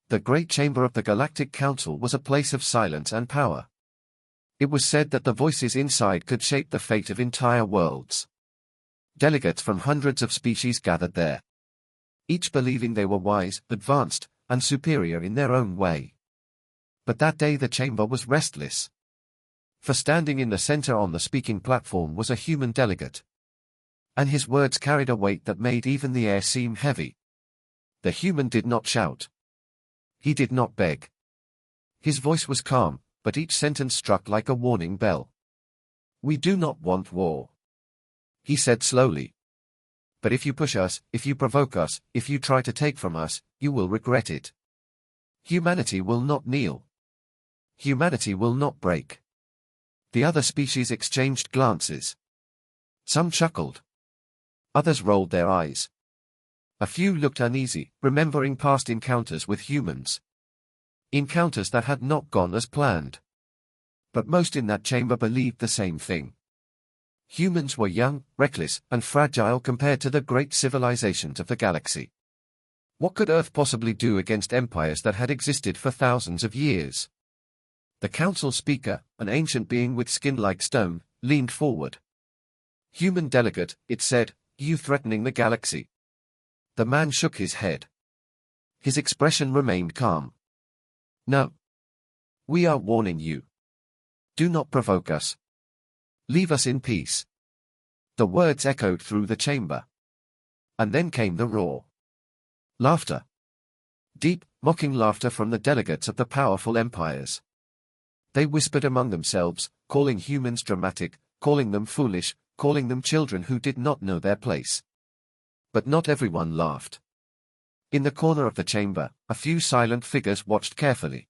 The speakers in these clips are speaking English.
The great chamber of the Galactic Council was a place of silence and power. It was said that the voices inside could shape the fate of entire worlds. Delegates from hundreds of species gathered there, each believing they were wise, advanced, and superior in their own way. But that day the chamber was restless. For standing in the center on the speaking platform was a human delegate. And his words carried a weight that made even the air seem heavy. The human did not shout. He did not beg. His voice was calm, but each sentence struck like a warning bell. "We do not want war," he said slowly. "But if you push us, if you provoke us, if you try to take from us, you will regret it. Humanity will not kneel. Humanity will not break." The other species exchanged glances. Some chuckled. Others rolled their eyes. A few looked uneasy, remembering past encounters with humans. Encounters that had not gone as planned. But most in that chamber believed the same thing. Humans were young, reckless, and fragile compared to the great civilizations of the galaxy. What could Earth possibly do against empires that had existed for thousands of years? The council speaker, an ancient being with skin like stone, leaned forward. "Human delegate," it said, "you threatening the galaxy?" The man shook his head. His expression remained calm. "No. We are warning you. Do not provoke us. Leave us in peace." The words echoed through the chamber. And then came the roar. Laughter. Deep, mocking laughter from the delegates of the powerful empires. They whispered among themselves, calling humans dramatic, calling them foolish, calling them children who did not know their place. But not everyone laughed. In the corner of the chamber, a few silent figures watched carefully.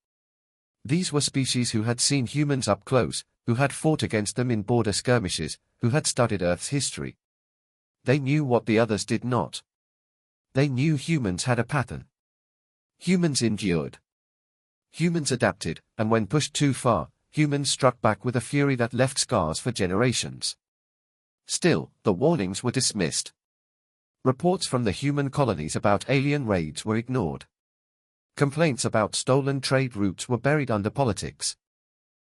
These were species who had seen humans up close, who had fought against them in border skirmishes, who had studied Earth's history. They knew what the others did not. They knew humans had a pattern. Humans endured. Humans adapted, and when pushed too far, humans struck back with a fury that left scars for generations. Still, the warnings were dismissed. Reports from the human colonies about alien raids were ignored. Complaints about stolen trade routes were buried under politics.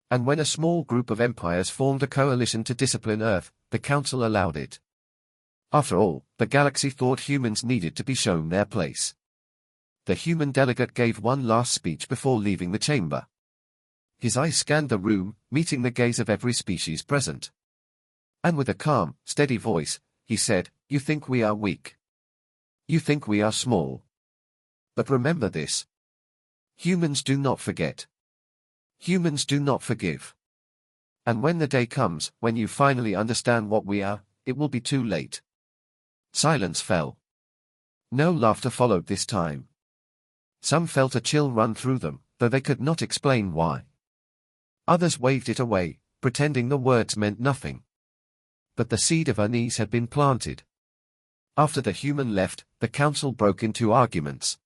And when a small group of empires formed a coalition to discipline Earth, the Council allowed it. After all, the galaxy thought humans needed to be shown their place. The human delegate gave one last speech before leaving the chamber. His eyes scanned the room, meeting the gaze of every species present. And with a calm, steady voice, he said, "You think we are weak. You think we are small. But remember this. Humans do not forget. Humans do not forgive. And when the day comes, when you finally understand what we are, it will be too late." Silence fell. No laughter followed this time. Some felt a chill run through them, though they could not explain why. Others waved it away, pretending the words meant nothing. But the seed of unease had been planted. After the human left, the council broke into arguments.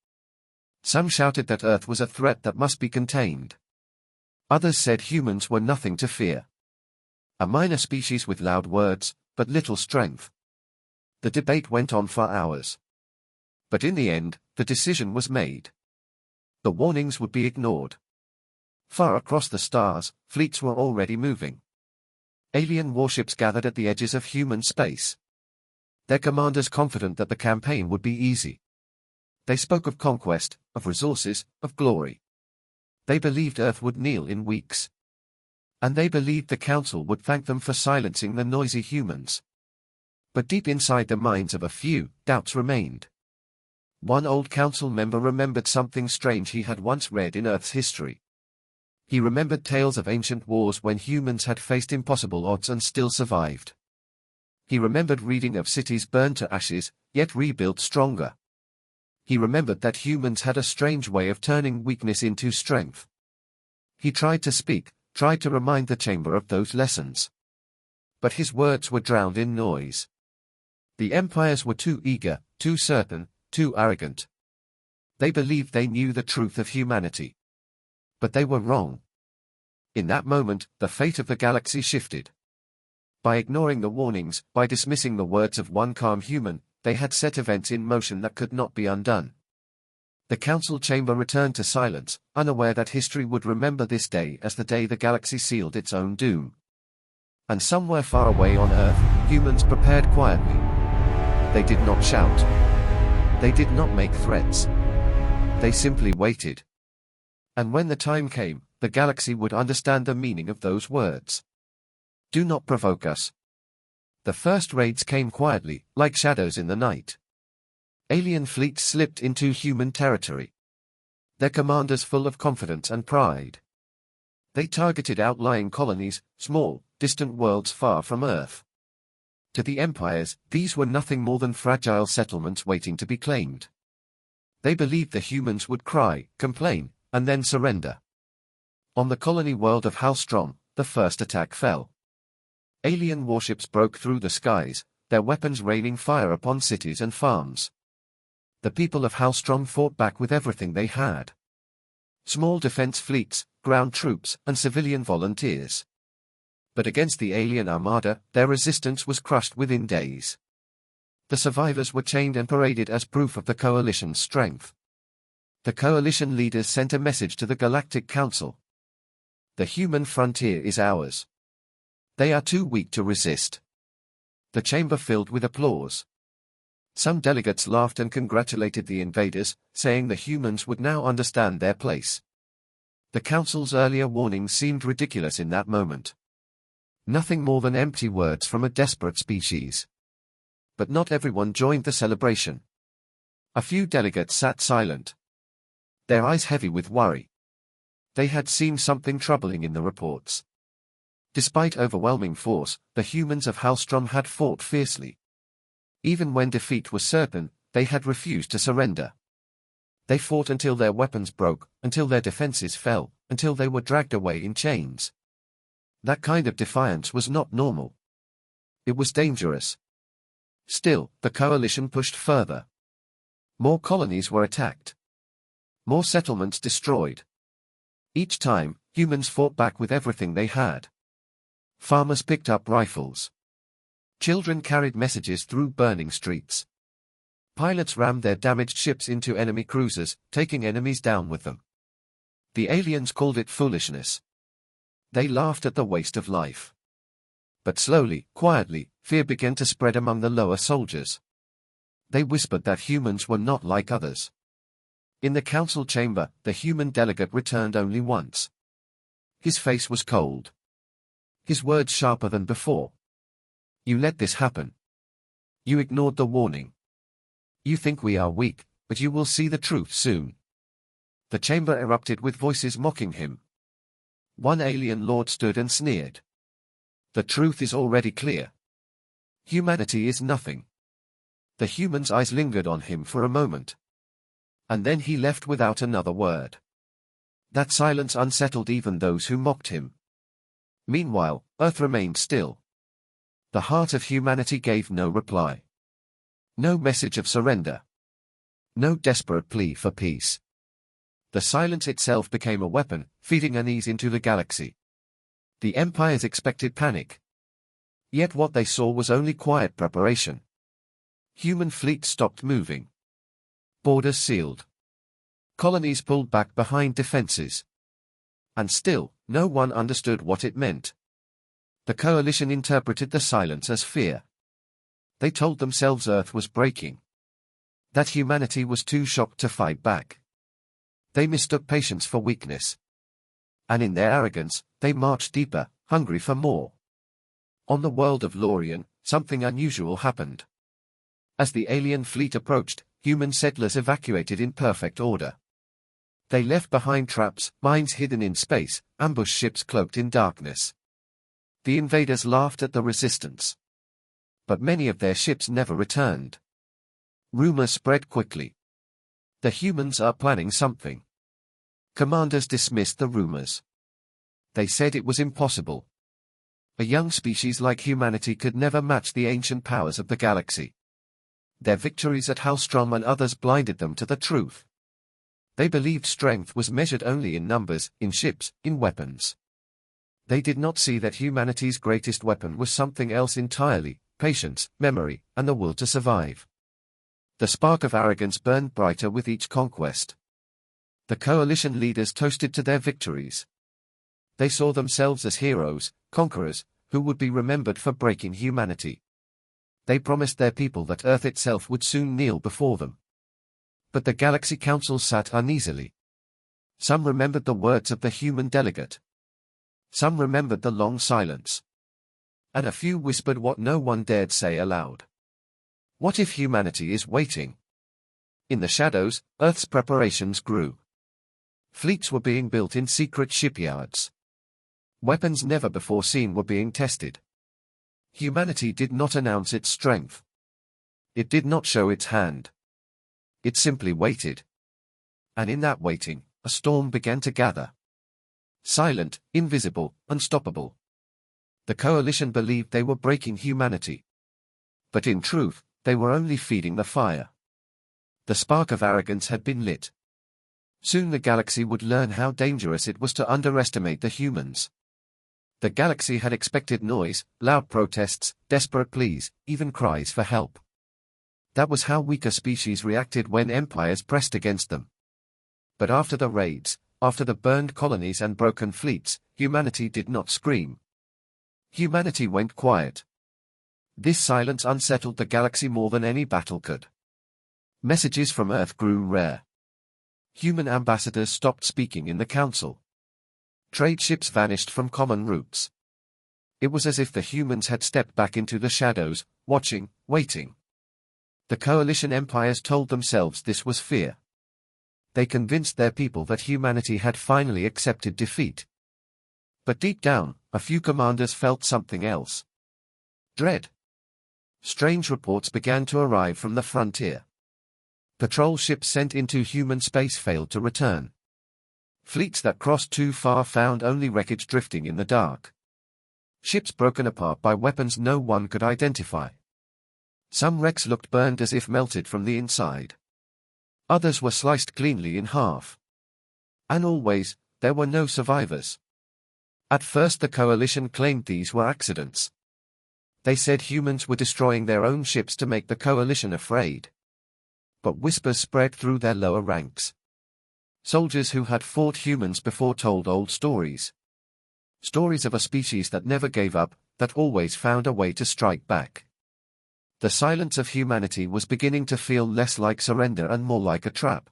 Some shouted that Earth was a threat that must be contained. Others said humans were nothing to fear. A minor species with loud words, but little strength. The debate went on for hours. But in the end, the decision was made. The warnings would be ignored. Far across the stars, fleets were already moving. Alien warships gathered at the edges of human space. Their commanders confident that the campaign would be easy. They spoke of conquest, of resources, of glory. They believed Earth would kneel in weeks. And they believed the Council would thank them for silencing the noisy humans. But deep inside the minds of a few, doubts remained. One old council member remembered something strange he had once read in Earth's history. He remembered tales of ancient wars when humans had faced impossible odds and still survived. He remembered reading of cities burned to ashes, yet rebuilt stronger. He remembered that humans had a strange way of turning weakness into strength. He tried to speak, tried to remind the chamber of those lessons. But his words were drowned in noise. The empires were too eager, too certain, too arrogant. They believed they knew the truth of humanity. But they were wrong. In that moment, the fate of the galaxy shifted. By ignoring the warnings, by dismissing the words of one calm human, they had set events in motion that could not be undone. The council chamber returned to silence, unaware that history would remember this day as the day the galaxy sealed its own doom. And somewhere far away on Earth, humans prepared quietly. They did not shout. They did not make threats. They simply waited. And when the time came, the galaxy would understand the meaning of those words. Do not provoke us. The first raids came quietly, like shadows in the night. Alien fleets slipped into human territory. Their commanders full of confidence and pride. They targeted outlying colonies, small, distant worlds far from Earth. To the empires, these were nothing more than fragile settlements waiting to be claimed. They believed the humans would cry, complain, and then surrender. On the colony world of Halstrom, the first attack fell. Alien warships broke through the skies, their weapons raining fire upon cities and farms. The people of Halstrom fought back with everything they had. Small defense fleets, ground troops, and civilian volunteers. But against the alien armada, their resistance was crushed within days. The survivors were chained and paraded as proof of the coalition's strength. The coalition leaders sent a message to the Galactic Council. The human frontier is ours. They are too weak to resist. The chamber filled with applause. Some delegates laughed and congratulated the invaders, saying the humans would now understand their place. The council's earlier warnings seemed ridiculous in that moment. Nothing more than empty words from a desperate species. But not everyone joined the celebration. A few delegates sat silent, their eyes heavy with worry. They had seen something troubling in the reports. Despite overwhelming force, the humans of Halstrom had fought fiercely. Even when defeat was certain, they had refused to surrender. They fought until their weapons broke, until their defenses fell, until they were dragged away in chains. That kind of defiance was not normal. It was dangerous. Still, the coalition pushed further. More colonies were attacked. More settlements destroyed. Each time, humans fought back with everything they had. Farmers picked up rifles. Children carried messages through burning streets. Pilots rammed their damaged ships into enemy cruisers, taking enemies down with them. The aliens called it foolishness. They laughed at the waste of life. But slowly, quietly, fear began to spread among the lower soldiers. They whispered that humans were not like others. In the council chamber, the human delegate returned only once. His face was cold. His words sharper than before. You let this happen. You ignored the warning. You think we are weak, but you will see the truth soon. The chamber erupted with voices mocking him. One alien lord stood and sneered. The truth is already clear. Humanity is nothing. The human's eyes lingered on him for a moment. And then he left without another word. That silence unsettled even those who mocked him. Meanwhile, Earth remained still. The heart of humanity gave no reply. No message of surrender. No desperate plea for peace. The silence itself became a weapon, feeding unease into the galaxy. The empires expected panic. Yet what they saw was only quiet preparation. Human fleets stopped moving. Borders sealed. Colonies pulled back behind defenses. And still, no one understood what it meant. The coalition interpreted the silence as fear. They told themselves Earth was breaking. That humanity was too shocked to fight back. They mistook patience for weakness. And in their arrogance, they marched deeper, hungry for more. On the world of Lorien, something unusual happened. As the alien fleet approached, human settlers evacuated in perfect order. They left behind traps, mines hidden in space, ambush ships cloaked in darkness. The invaders laughed at the resistance. But many of their ships never returned. Rumors spread quickly. The humans are planning something. Commanders dismissed the rumors. They said it was impossible. A young species like humanity could never match the ancient powers of the galaxy. Their victories at Halstrom and others blinded them to the truth. They believed strength was measured only in numbers, in ships, in weapons. They did not see that humanity's greatest weapon was something else entirely: patience, memory, and the will to survive. The spark of arrogance burned brighter with each conquest. The coalition leaders toasted to their victories. They saw themselves as heroes, conquerors, who would be remembered for breaking humanity. They promised their people that Earth itself would soon kneel before them. But the Galaxy Council sat uneasily. Some remembered the words of the human delegate. Some remembered the long silence. And a few whispered what no one dared say aloud. What if humanity is waiting? In the shadows, Earth's preparations grew. Fleets were being built in secret shipyards. Weapons never before seen were being tested. Humanity did not announce its strength. It did not show its hand. It simply waited. And in that waiting, a storm began to gather. Silent, invisible, unstoppable. The coalition believed they were breaking humanity. But in truth, they were only feeding the fire. The spark of arrogance had been lit. Soon the galaxy would learn how dangerous it was to underestimate the humans. The galaxy had expected noise, loud protests, desperate pleas, even cries for help. That was how weaker species reacted when empires pressed against them. But after the raids, after the burned colonies and broken fleets, humanity did not scream. Humanity went quiet. This silence unsettled the galaxy more than any battle could. Messages from Earth grew rare. Human ambassadors stopped speaking in the council. Trade ships vanished from common routes. It was as if the humans had stepped back into the shadows, watching, waiting. The coalition empires told themselves this was fear. They convinced their people that humanity had finally accepted defeat. But deep down, a few commanders felt something else. Dread. Strange reports began to arrive from the frontier. Patrol ships sent into human space failed to return. Fleets that crossed too far found only wreckage drifting in the dark. Ships broken apart by weapons no one could identify. Some wrecks looked burned as if melted from the inside. Others were sliced cleanly in half. And always, there were no survivors. At first the coalition claimed these were accidents. They said humans were destroying their own ships to make the coalition afraid. But whispers spread through their lower ranks. Soldiers who had fought humans before told old stories. Stories of a species that never gave up, that always found a way to strike back. The silence of humanity was beginning to feel less like surrender and more like a trap.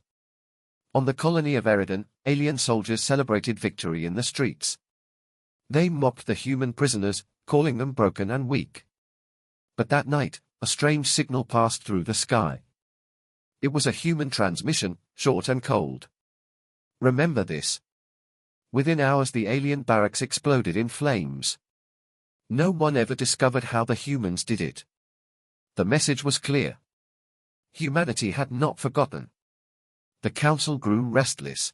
On the colony of Eridan, alien soldiers celebrated victory in the streets. They mocked the human prisoners, calling them broken and weak. But that night, a strange signal passed through the sky. It was a human transmission, short and cold. Remember this. Within hours the alien barracks exploded in flames. No one ever discovered how the humans did it. The message was clear. Humanity had not forgotten. The council grew restless.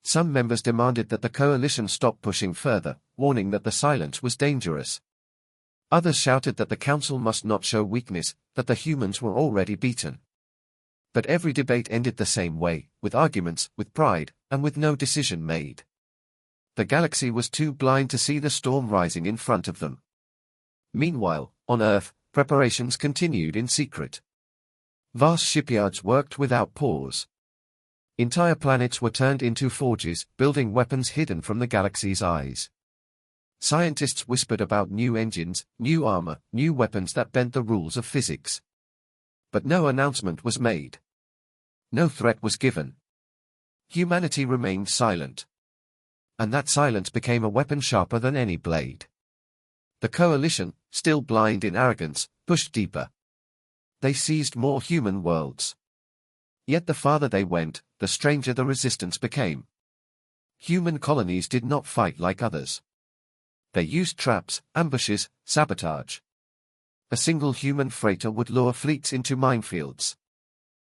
Some members demanded that the coalition stop pushing further, warning that the silence was dangerous. Others shouted that the council must not show weakness, that the humans were already beaten. But every debate ended the same way, with arguments, with pride, and with no decision made. The galaxy was too blind to see the storm rising in front of them. Meanwhile, on Earth, preparations continued in secret. Vast shipyards worked without pause. Entire planets were turned into forges, building weapons hidden from the galaxy's eyes. Scientists whispered about new engines, new armor, new weapons that bent the rules of physics. But no announcement was made. No threat was given. Humanity remained silent. And that silence became a weapon sharper than any blade. The coalition, still blind in arrogance, pushed deeper. They seized more human worlds. Yet the farther they went, the stranger the resistance became. Human colonies did not fight like others. They used traps, ambushes, sabotage. A single human freighter would lure fleets into minefields.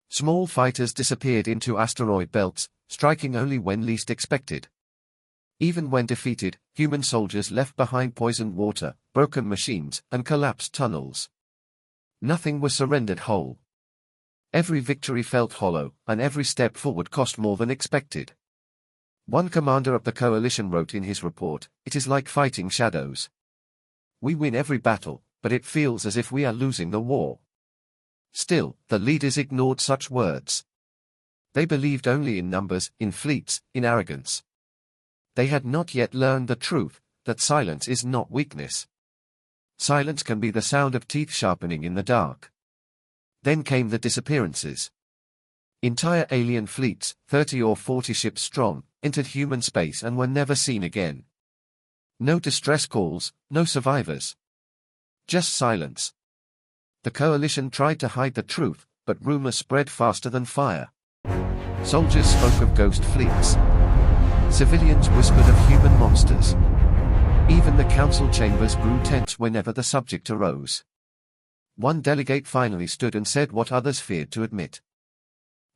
Small fighters disappeared into asteroid belts, striking only when least expected. Even when defeated, human soldiers left behind poisoned water, broken machines, and collapsed tunnels. Nothing was surrendered whole. Every victory felt hollow, and every step forward cost more than expected. One commander of the coalition wrote in his report, "It is like fighting shadows. We win every battle, but it feels as if we are losing the war." Still, the leaders ignored such words. They believed only in numbers, in fleets, in arrogance. They had not yet learned the truth, that silence is not weakness. Silence can be the sound of teeth sharpening in the dark. Then came the disappearances. Entire alien fleets, 30 or 40 ships strong, entered human space and were never seen again. No distress calls, no survivors. Just silence. The coalition tried to hide the truth, but rumors spread faster than fire. Soldiers spoke of ghost fleets. Civilians whispered of human monsters. Even the council chambers grew tense whenever the subject arose. One delegate finally stood and said what others feared to admit.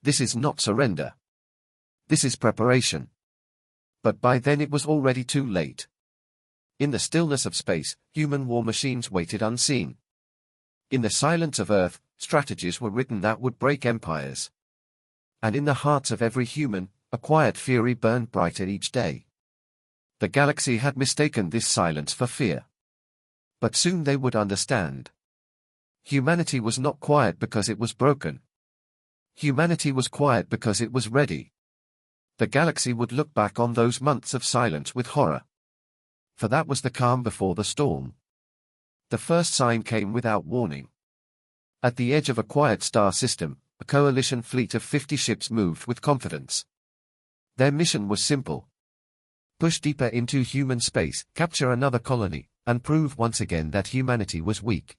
This is not surrender. This is preparation. But by then it was already too late. In the stillness of space, human war machines waited unseen. In the silence of Earth, strategies were written that would break empires. And in the hearts of every human, a quiet fury burned brighter each day. The galaxy had mistaken this silence for fear. But soon they would understand. Humanity was not quiet because it was broken. Humanity was quiet because it was ready. The galaxy would look back on those months of silence with horror. For that was the calm before the storm. The first sign came without warning. At the edge of a quiet star system, a coalition fleet of 50 ships moved with confidence. Their mission was simple. Push deeper into human space, capture another colony, and prove once again that humanity was weak.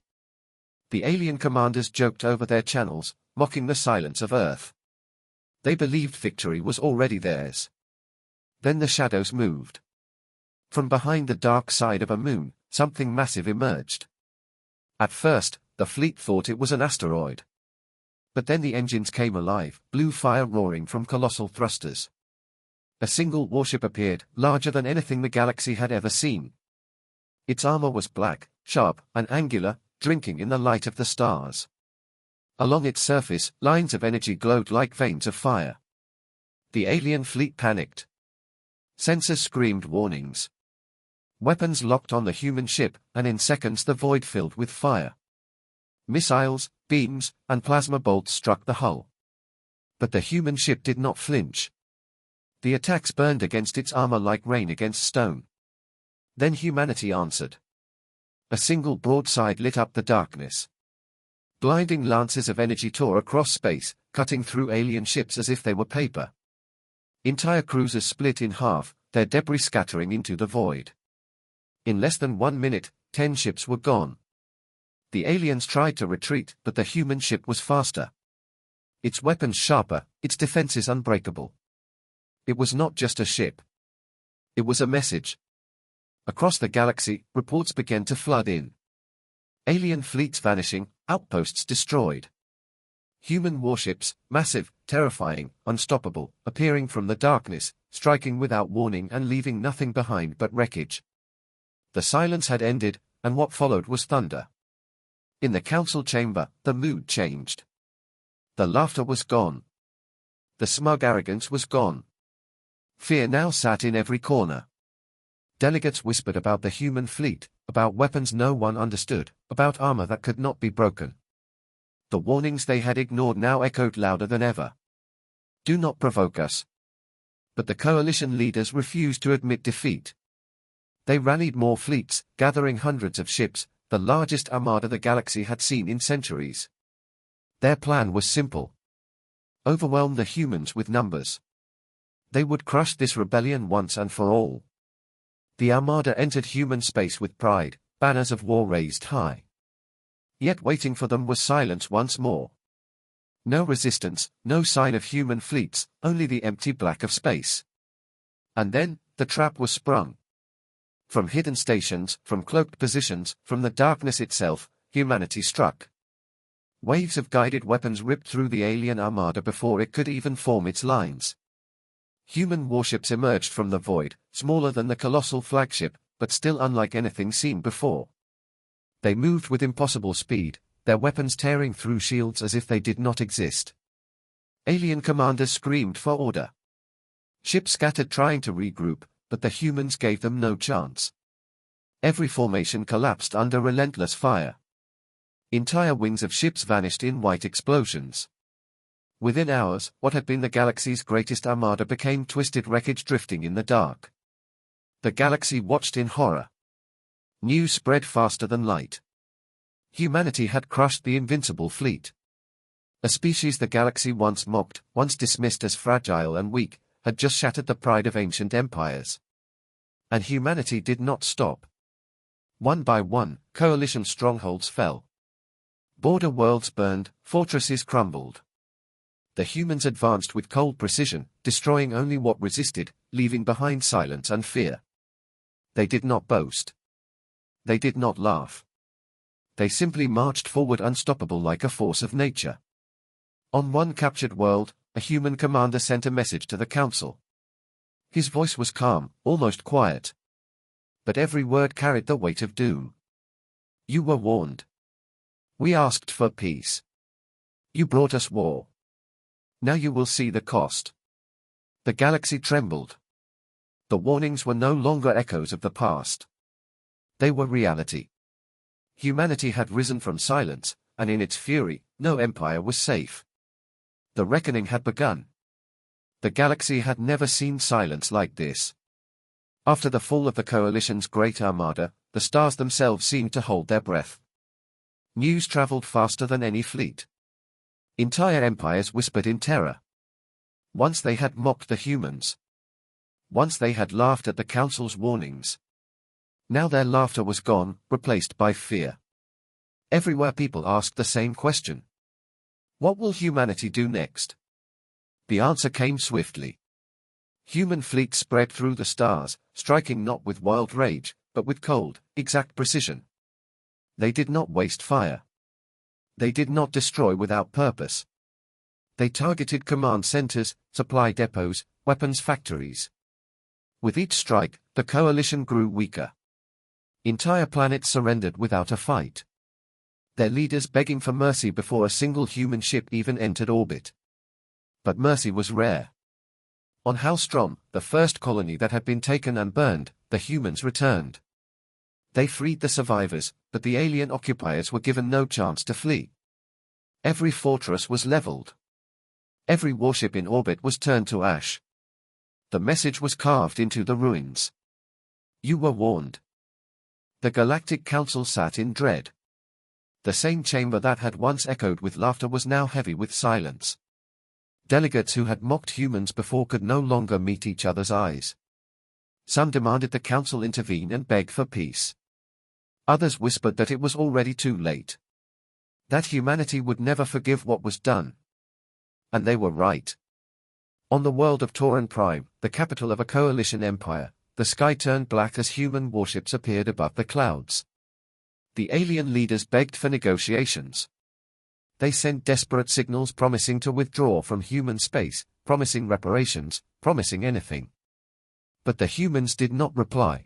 The alien commanders joked over their channels, mocking the silence of Earth. They believed victory was already theirs. Then the shadows moved. From behind the dark side of a moon, something massive emerged. At first, the fleet thought it was an asteroid. But then the engines came alive, blue fire roaring from colossal thrusters. A single warship appeared, larger than anything the galaxy had ever seen. Its armor was black, sharp, and angular, drinking in the light of the stars. Along its surface, lines of energy glowed like veins of fire. The alien fleet panicked. Sensors screamed warnings. Weapons locked on the human ship, and in seconds the void filled with fire. Missiles, beams, and plasma bolts struck the hull. But the human ship did not flinch. The attacks burned against its armor like rain against stone. Then humanity answered. A single broadside lit up the darkness. Blinding lances of energy tore across space, cutting through alien ships as if they were paper. Entire cruisers split in half, their debris scattering into the void. In less than 1 minute, 10 ships were gone. The aliens tried to retreat, but the human ship was faster. Its weapons sharper, its defenses unbreakable. It was not just a ship. It was a message. Across the galaxy, reports began to flood in. Alien fleets vanishing, outposts destroyed. Human warships, massive, terrifying, unstoppable, appearing from the darkness, striking without warning and leaving nothing behind but wreckage. The silence had ended, and what followed was thunder. In the council chamber, the mood changed. The laughter was gone. The smug arrogance was gone. Fear now sat in every corner. Delegates whispered about the human fleet, about weapons no one understood, about armor that could not be broken. The warnings they had ignored now echoed louder than ever. Do not provoke us. But the coalition leaders refused to admit defeat. They rallied more fleets, gathering hundreds of ships, the largest armada the galaxy had seen in centuries. Their plan was simple. Overwhelm the humans with numbers. They would crush this rebellion once and for all. The armada entered human space with pride, banners of war raised high. Yet waiting for them was silence once more. No resistance, no sign of human fleets, only the empty black of space. And then, the trap was sprung. From hidden stations, from cloaked positions, from the darkness itself, humanity struck. Waves of guided weapons ripped through the alien armada before it could even form its lines. Human warships emerged from the void, smaller than the colossal flagship, but still unlike anything seen before. They moved with impossible speed, their weapons tearing through shields as if they did not exist. Alien commanders screamed for order. Ships scattered trying to regroup, but the humans gave them no chance. Every formation collapsed under relentless fire. Entire wings of ships vanished in white explosions. Within hours, what had been the galaxy's greatest armada became twisted wreckage drifting in the dark. The galaxy watched in horror. News spread faster than light. Humanity had crushed the invincible fleet. A species the galaxy once mocked, once dismissed as fragile and weak, had just shattered the pride of ancient empires. And humanity did not stop. One by one, coalition strongholds fell. Border worlds burned, fortresses crumbled. The humans advanced with cold precision, destroying only what resisted, leaving behind silence and fear. They did not boast. They did not laugh. They simply marched forward unstoppable like a force of nature. On one captured world, a human commander sent a message to the council. His voice was calm, almost quiet. But every word carried the weight of doom. You were warned. We asked for peace. You brought us war. Now you will see the cost. The galaxy trembled. The warnings were no longer echoes of the past. They were reality. Humanity had risen from silence, and in its fury, no empire was safe. The reckoning had begun. The galaxy had never seen silence like this. After the fall of the Coalition's great armada, the stars themselves seemed to hold their breath. News traveled faster than any fleet. Entire empires whispered in terror. Once they had mocked the humans. Once they had laughed at the Council's warnings. Now their laughter was gone, replaced by fear. Everywhere people asked the same question. What will humanity do next? The answer came swiftly. Human fleets spread through the stars, striking not with wild rage, but with cold, exact precision. They did not waste fire. They did not destroy without purpose. They targeted command centers, supply depots, weapons factories. With each strike, the coalition grew weaker. Entire planets surrendered without a fight. Their leaders begging for mercy before a single human ship even entered orbit. But mercy was rare. On Halstrom, the first colony that had been taken and burned, the humans returned. They freed the survivors, but the alien occupiers were given no chance to flee. Every fortress was leveled. Every warship in orbit was turned to ash. The message was carved into the ruins. You were warned. The Galactic Council sat in dread. The same chamber that had once echoed with laughter was now heavy with silence. Delegates who had mocked humans before could no longer meet each other's eyes. Some demanded the council intervene and beg for peace. Others whispered that it was already too late. That humanity would never forgive what was done. And they were right. On the world of Tauran Prime, the capital of a coalition empire, the sky turned black as human warships appeared above the clouds. The alien leaders begged for negotiations. They sent desperate signals promising to withdraw from human space, promising reparations, promising anything. But the humans did not reply.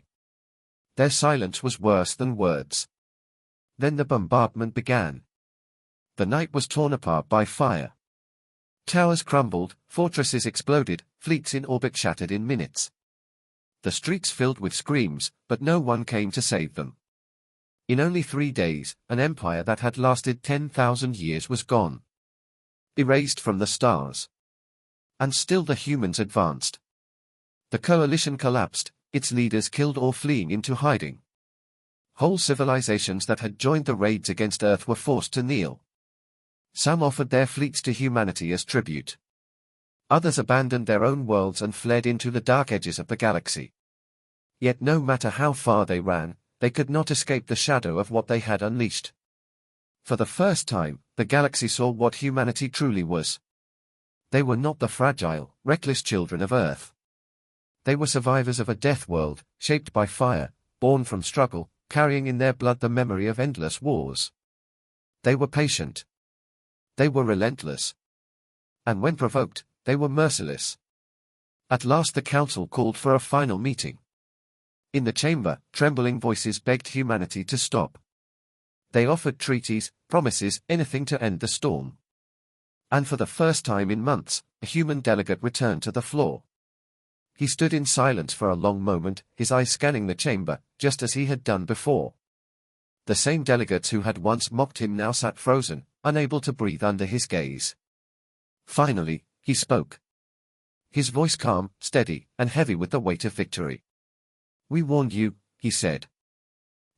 Their silence was worse than words. Then the bombardment began. The night was torn apart by fire. Towers crumbled, fortresses exploded, fleets in orbit shattered in minutes. The streets filled with screams, but no one came to save them. In only 3 days, an empire that had lasted 10,000 years was gone. Erased from the stars. And still the humans advanced. The coalition collapsed, its leaders killed or fleeing into hiding. Whole civilizations that had joined the raids against Earth were forced to kneel. Some offered their fleets to humanity as tribute. Others abandoned their own worlds and fled into the dark edges of the galaxy. Yet no matter how far they ran, they could not escape the shadow of what they had unleashed. For the first time, the galaxy saw what humanity truly was. They were not the fragile, reckless children of Earth. They were survivors of a death world, shaped by fire, born from struggle, carrying in their blood the memory of endless wars. They were patient. They were relentless. And when provoked, they were merciless. At last the council called for a final meeting. In the chamber, trembling voices begged humanity to stop. They offered treaties, promises, anything to end the storm. And for the first time in months, a human delegate returned to the floor. He stood in silence for a long moment, his eyes scanning the chamber, just as he had done before. The same delegates who had once mocked him now sat frozen, unable to breathe under his gaze. Finally, he spoke. His voice calm, steady, and heavy with the weight of victory. "We warned you," he said.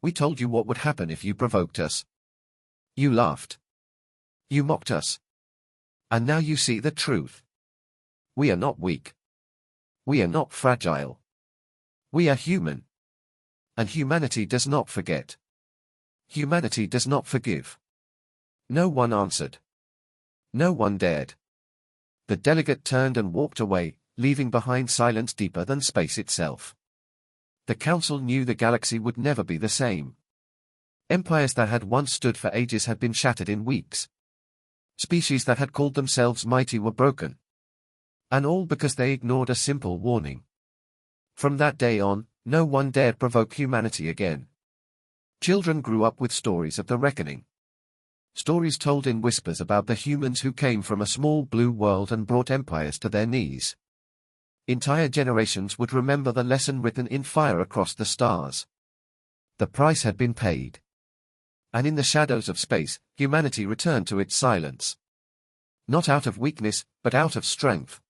"We told you what would happen if you provoked us. You laughed. You mocked us. And now you see the truth. We are not weak. We are not fragile. We are human. And humanity does not forget. Humanity does not forgive." No one answered. No one dared. The delegate turned and walked away, leaving behind silence deeper than space itself. The council knew the galaxy would never be the same. Empires that had once stood for ages had been shattered in weeks. Species that had called themselves mighty were broken. And all because they ignored a simple warning. From that day on, no one dared provoke humanity again. Children grew up with stories of the reckoning. Stories told in whispers about the humans who came from a small blue world and brought empires to their knees. Entire generations would remember the lesson written in fire across the stars. The price had been paid. And in the shadows of space, humanity returned to its silence. Not out of weakness, but out of strength.